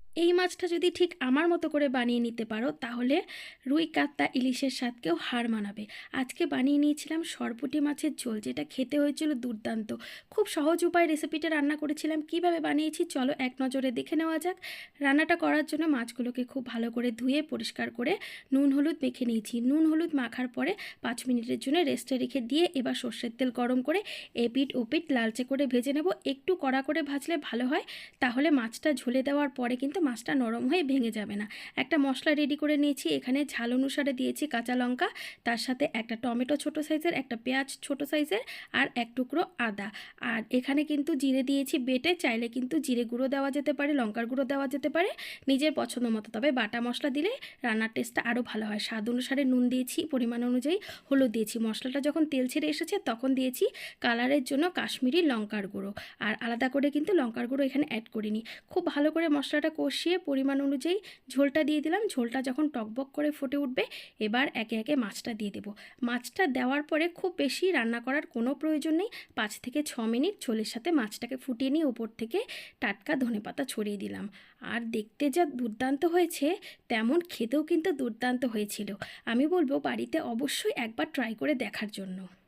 এই মাছটা যদি ঠিক আমার মতো করে বানিয়ে নিতে পারো তাহলে রুই কাতলা ইলিশের স্বাদকেও হার মানাবে। আজকে বানিয়ে নিয়েছিলাম সরপুঁটি মাছের ঝোল, যেটা খেতে হয়েছিল দুর্দান্ত। খুব সহজ উপায়ে রেসিপিটা রান্না করেছিলাম। কিভাবে বানিয়েছি চলো এক নজরে দেখে নেওয়া যাক। রান্নাটা করার জন্য মাছগুলোকে খুব ভালো করে ধুয়ে পরিষ্কার করে নুন হলুদ মেখে নিয়েছি। নুন হলুদ মাখার পরে 5 মিনিটের জন্য রেস্টে রেখে দিয়ে এবার সর্ষের তেল গরম করে এপিট ওপিট লালচে করে ভেজে নেব। একটু কড়া করে ভাজলে ভালো হয়, তাহলে মাছটা ঝোলে দেওয়ার পরে কিন্তু মাছটা নরম হয়ে ভেঙে যাবে না। একটা মশলা রেডি করে নিয়েছি। এখানে ঝাল অনুসারে দিয়েছি কাঁচা লঙ্কা, তার সাথে একটা টমেটো ছোট সাইজের, একটা পেঁয়াজ ছোট সাইজের, আর এক টুকরো আদা। আর এখানে কিন্তু জিরে দিয়েছি বেটে। চাইলে কিন্তু জিরে গুঁড়ো দেওয়া যেতে পারে, লঙ্কার গুঁড়ো দেওয়া যেতে পারে, নিজের পছন্দ মতো। তবে বাটা মশলা দিলে রান্নার টেস্টটা আরও ভালো হয়। স্বাদ অনুসারে নুন দিয়েছি, পরিমাণ অনুযায়ী হলুদ দিয়েছি। মশলাটা যখন তেল ছেড়ে এসেছে তখন দিয়েছি কালারের জন্য কাশ্মীরি লঙ্কার গুঁড়ো, আর আলাদা করে কিন্তু লঙ্কার গুঁড়ো এখানে অ্যাড করিনি। খুব ভালো করে মশলাটা কষিয়ে পরিমাণ অনুযায়ী ঝোলটা দিয়ে দিলাম। ঝোলটা যখন টকবক করে ফুটে উঠবে এবার একে একে মাছটা দিয়ে দেবো। মাছটা দেওয়ার পরে খুব বেশি রান্না করার কোনো প্রয়োজন নেই। 5 থেকে 6 মিনিট ঝোলের সাথে মাছটাকে ফুটিয়ে নিয়ে ওপর থেকে টাটকা ধনেপাতা ছড়িয়ে দিলাম। আর দেখতে যা দুর্দান্ত হয়েছে তেমন খেতেও কিন্তু দুর্দান্ত হয়েছিল। আমি বলবো বাড়িতে অবশ্যই একবার ট্রাই করে দেখার জন্য।